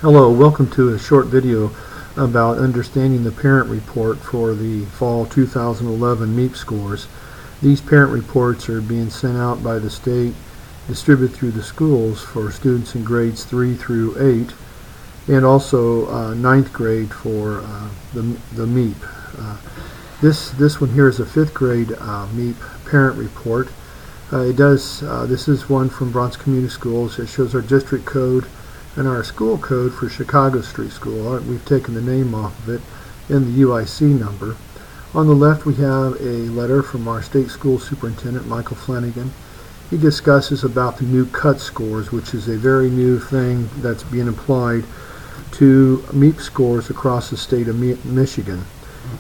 Hello, welcome to a short video about understanding the parent report for the fall 2011 MEAP scores. These parent reports are being sent out by the state, distributed through the schools for students in grades 3 through 8, and also ninth grade for the MEAP. This one here is a 5th grade MEAP parent report. This is one from Bronson Community Schools. It shows our district code and our school code for Chicago Street School. We've taken the name off of it and the UIC number. On the left we have a letter from our state school superintendent, Michael Flanagan. He discusses about the new cut scores, which is a very new thing that's being applied to MEAP scores across the state of Michigan.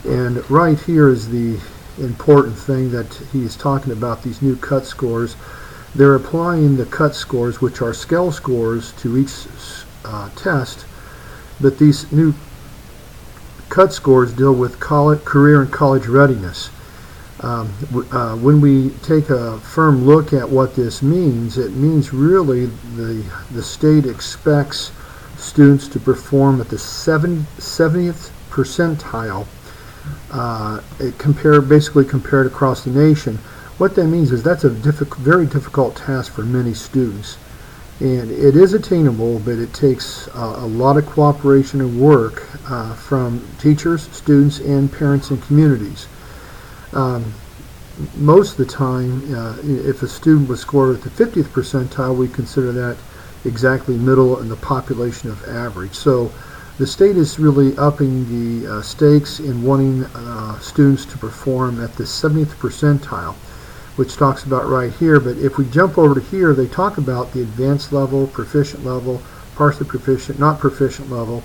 And right here is the important thing that he's talking about, these new cut scores. They're applying the cut scores, which are scale scores, to each test, but these new cut scores deal with career and college readiness. When we take a firm look at what this means, it means really the state expects students to perform at the 70th percentile, basically compared across the nation. What that means is that's a very difficult task for many students, and it is attainable, but it takes a lot of cooperation and work from teachers, students, and parents and communities. Most of the time, if a student was scored at the 50th percentile, we consider that exactly middle in the population of average. So the state is really upping the stakes in wanting students to perform at the 70th percentile, which talks about right here. But if we jump over to here, they talk about the advanced level, proficient level, partially proficient, not proficient level.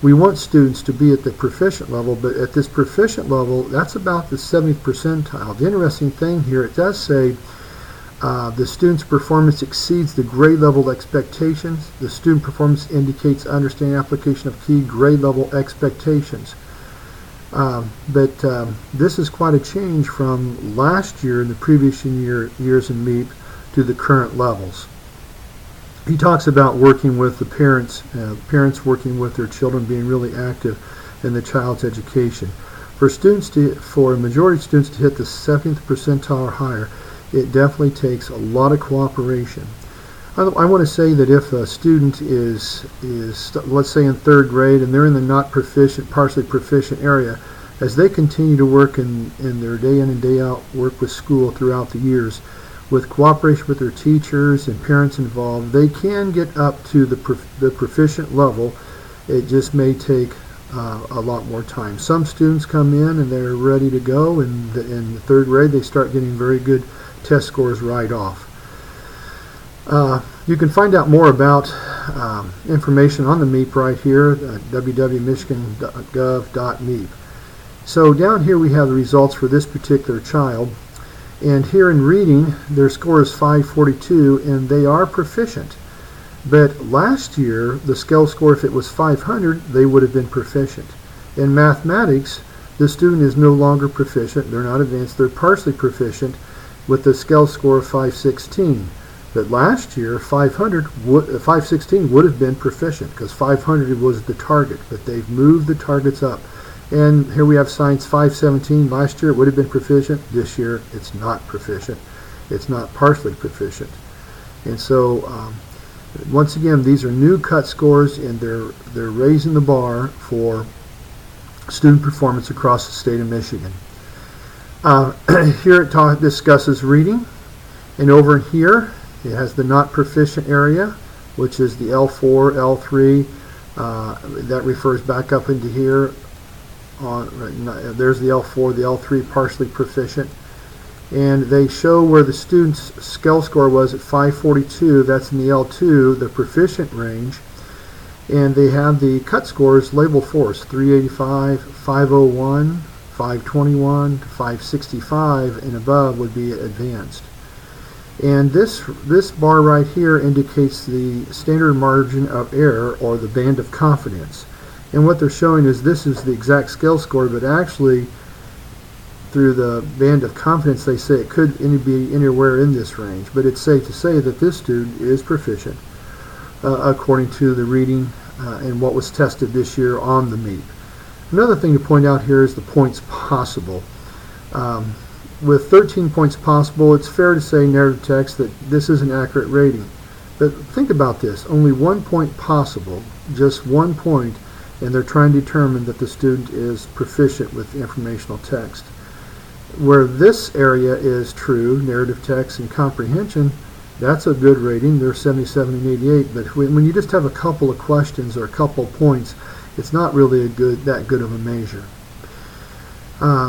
We want students to be at the proficient level, but at this proficient level, that's about the 70th percentile. The interesting thing here, it does say the student's performance exceeds the grade level expectations. The student performance indicates understanding application of key grade level expectations. But this is quite a change from last year and the previous years in MEAP to the current levels. He talks about working with the parents working with their children, being really active in the child's education. For a majority of students to hit the 70th percentile or higher, it definitely takes a lot of cooperation. I want to say that if a student is let's say in 3rd grade and they're in the not proficient, partially proficient area, as they continue to work in their day in and day out work with school throughout the years, with cooperation with their teachers and parents involved, they can get up to the proficient level. It just may take a lot more time. Some students come in and they're ready to go, and in the 3rd grade they start getting very good test scores right off. You can find out more about information on the MEAP right here at www.michigan.gov.meap. So down here we have the results for this particular child, and here in reading their score is 542 and they are proficient. But last year the scale score, if it was 500, they would have been proficient. In mathematics, the student is no longer proficient, they're not advanced, they're partially proficient with the scale score of 516. But last year, 516 would have been proficient because 500 was the target, but they've moved the targets up. And here we have science 517. Last year it would have been proficient. This year it's not proficient. It's not partially proficient. And so once again, these are new cut scores, and they're raising the bar for student performance across the state of Michigan. Here it discusses reading, and over here it has the not proficient area, which is the L4, L3. That refers back up into here. There's the L4, the L3 partially proficient. And they show where the student's scale score was at 542. That's in the L2, the proficient range. And they have the cut scores labeled for us: 385, 501, 521, 565, and above would be advanced. And this bar right here indicates the standard margin of error, or the band of confidence. And what they're showing is this is the exact scale score, but actually through the band of confidence they say it could be anywhere in this range. But it's safe to say that this student is proficient according to the reading and what was tested this year on the MEAP. Another thing to point out here is the points possible. With 13 points possible, it's fair to say narrative text that this is an accurate rating. But think about this, only 1 point possible, just 1 point, and they're trying to determine that the student is proficient with informational text. Where this area is true, narrative text and comprehension, that's a good rating. They're 77 and 88, but when you just have a couple of questions or a couple of points, it's not really that good of a measure.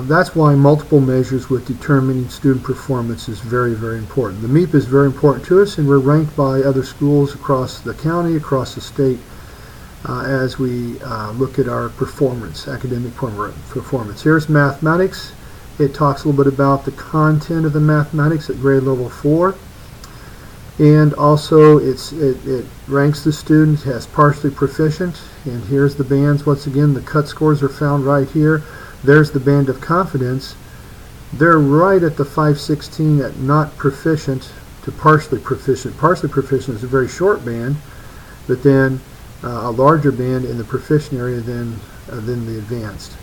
That's why multiple measures with determining student performance is very, very important. The MEAP is very important to us, and we're ranked by other schools across the county, across the state, as we look at our performance, academic performance. Here's mathematics. It talks a little bit about the content of the mathematics at grade level 4. And also it ranks the student as partially proficient. And here's the bands. Once again, the cut scores are found right here. There's the band of confidence. They're right at the 516 at not proficient to partially proficient. Partially proficient is a very short band, but then a larger band in the proficient area than the advanced.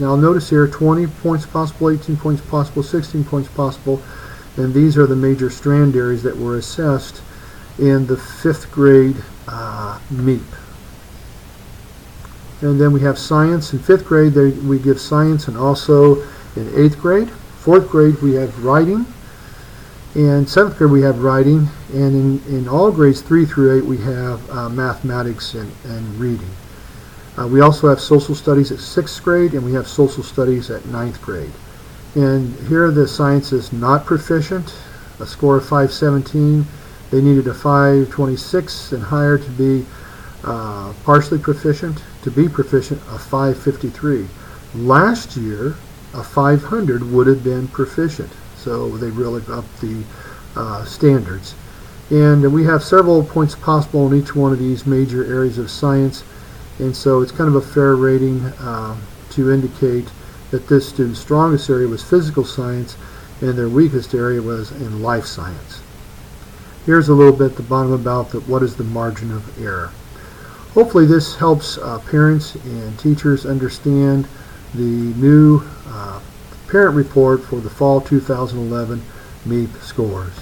Now notice here 20 points possible, 18 points possible, 16 points possible, and these are the major strand areas that were assessed in the 5th grade MEAP. And then we have science. In 5th grade we give science, and also in 8th grade. 4th grade we have writing, and 7th grade we have writing, and in all grades 3 through 8 we have mathematics and reading. We also have social studies at 6th grade, and we have social studies at 9th grade. And here the science is not proficient, a score of 517. They needed a 526 and higher to be partially proficient. To be proficient, a 553. Last year, a 500 would have been proficient. So they really upped the standards. And we have several points possible in each one of these major areas of science. And so it's kind of a fair rating to indicate that this student's strongest area was physical science and their weakest area was in life science. Here's a little bit at the bottom about what is the margin of error. Hopefully this helps parents and teachers understand the new parent report for the fall 2011 MEAP scores.